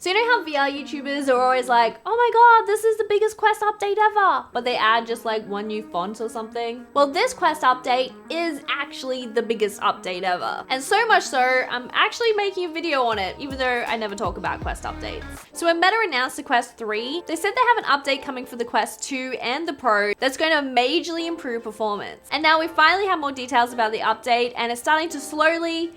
So you know how VR YouTubers are always like, oh my god, this is the biggest Quest update ever, but they add just like one new font or something? Well, this Quest update is actually the biggest update ever. And so much so, I'm actually making a video on it, even though I never talk about Quest updates. So when Meta announced the Quest 3, they said they have an update coming for the Quest 2 and the Pro that's going to majorly improve performance. And now we finally have more details about the update, and it's starting to slowly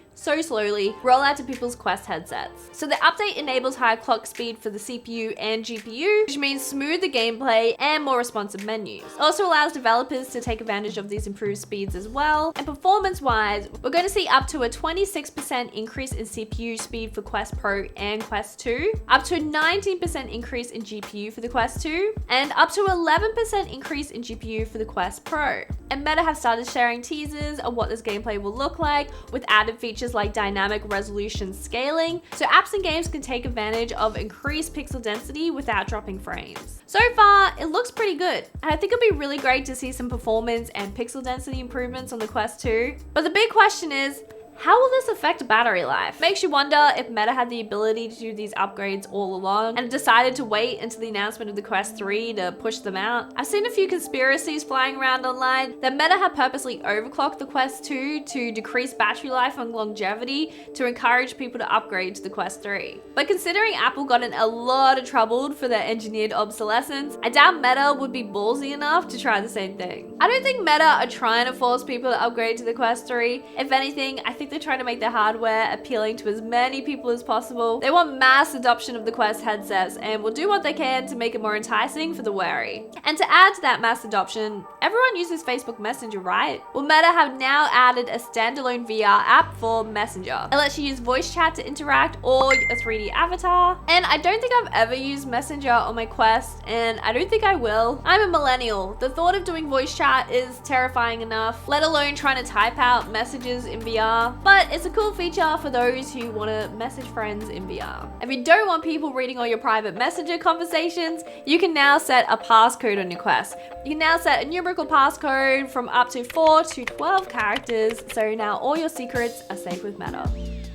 roll out to people's Quest headsets. So the update enables higher clock speed for the CPU and GPU, which means smoother gameplay and more responsive menus. It also allows developers to take advantage of these improved speeds as well. And performance-wise, we're going to see up to a 26% increase in CPU speed for Quest Pro and Quest 2, up to a 19% increase in GPU for the Quest 2, and up to 11% increase in GPU for the Quest Pro. And Meta have started sharing teasers of what this gameplay will look like, with added features like dynamic resolution scaling, so apps and games can take advantage of increased pixel density without dropping frames. So far, it looks pretty good, and I think it'll be really great to see some performance and pixel density improvements on the Quest 2. But the big question is, how will this affect battery life? Makes you wonder if Meta had the ability to do these upgrades all along and decided to wait until the announcement of the Quest 3 to push them out. I've seen a few conspiracies flying around online that Meta had purposely overclocked the Quest 2 to decrease battery life and longevity to encourage people to upgrade to the Quest 3. But considering Apple got in a lot of trouble for their engineered obsolescence, I doubt Meta would be ballsy enough to try the same thing. I don't think Meta are trying to force people to upgrade to the Quest 3. If anything, I think they're trying to make their hardware appealing to as many people as possible. They want mass adoption of the Quest headsets and will do what they can to make it more enticing for the wary. And to add to that mass adoption, everyone uses Facebook Messenger, right? Well, Meta have now added a standalone VR app for Messenger. It lets you use voice chat to interact or a 3D avatar. And I don't think I've ever used Messenger on my Quest, and I don't think I will. I'm a millennial. The thought of doing voice chat is terrifying enough, let alone trying to type out messages in VR. But it's a cool feature for those who want to message friends in VR. If you don't want people reading all your private Messenger conversations, you can now set a passcode on your Quest. You can now set a numerical passcode from up to 4 to 12 characters, so now all your secrets are safe with Meta.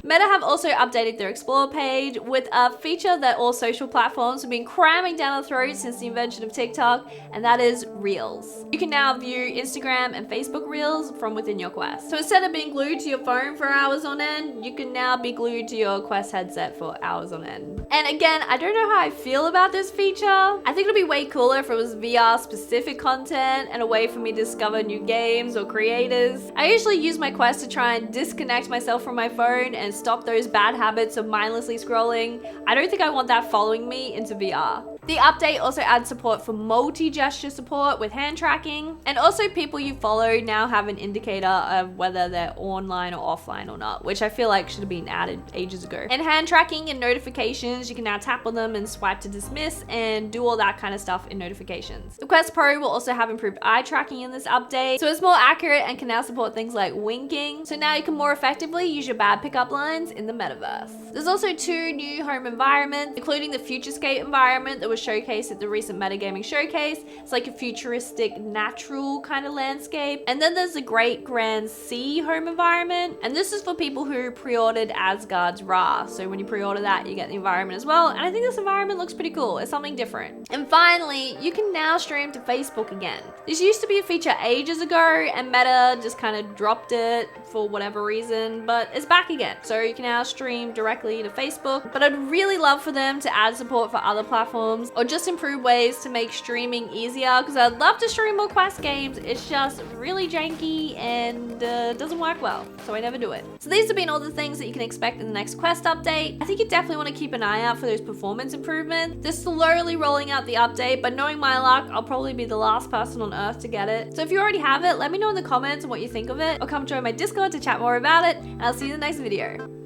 Meta have also updated their Explore page with a feature that all social platforms have been cramming down our throats since the invention of TikTok, and that is Reels. You can now view Instagram and Facebook Reels from within your Quest. So instead of being glued to your phone for hours on end, you can now be glued to your Quest headset for hours on end. And again, I don't know how I feel about this feature. I think it'd be way cooler if it was VR specific content and a way for me to discover new games or creators. I usually use my Quest to try and disconnect myself from my phone and stop those bad habits of mindlessly scrolling. I don't think I want that following me into VR. The update also adds support for multi-gesture support with hand tracking, and also people you follow now have an indicator of whether they're online or offline or not, which I feel like should have been added ages ago. And hand tracking and notifications, you can now tap on them and swipe to dismiss and do all that kind of stuff in notifications. The Quest Pro will also have improved eye tracking in this update, so it's more accurate and can now support things like winking, so now you can more effectively use your bad pickup lines in the metaverse. There's also 2 new home environments, including the Futurescape environment that was showcased at the recent Metagaming Showcase. It's like a futuristic, natural kind of landscape. And then there's the Great Grand Sea home environment. And this is for people who pre-ordered Asgard's Ra. So when you pre-order that, you get the environment as well. And I think this environment looks pretty cool. It's something different. And finally, you can now stream to Facebook again. This used to be a feature ages ago, and Meta just kind of dropped it for whatever reason, but it's back again. So you can now stream directly to Facebook. But I'd really love for them to add support for other platforms, or just improve ways to make streaming easier, because I'd love to stream more Quest games. It's just really janky and doesn't work well, so I never do it. So these have been all the things that you can expect in the next Quest update. I think you definitely want to keep an eye out for those performance improvements. They're slowly rolling out the update, but knowing my luck, I'll probably be the last person on earth to get it. So if you already have it, let me know in the comments what you think of it, or come join my Discord to chat more about it, and I'll see you in the next video.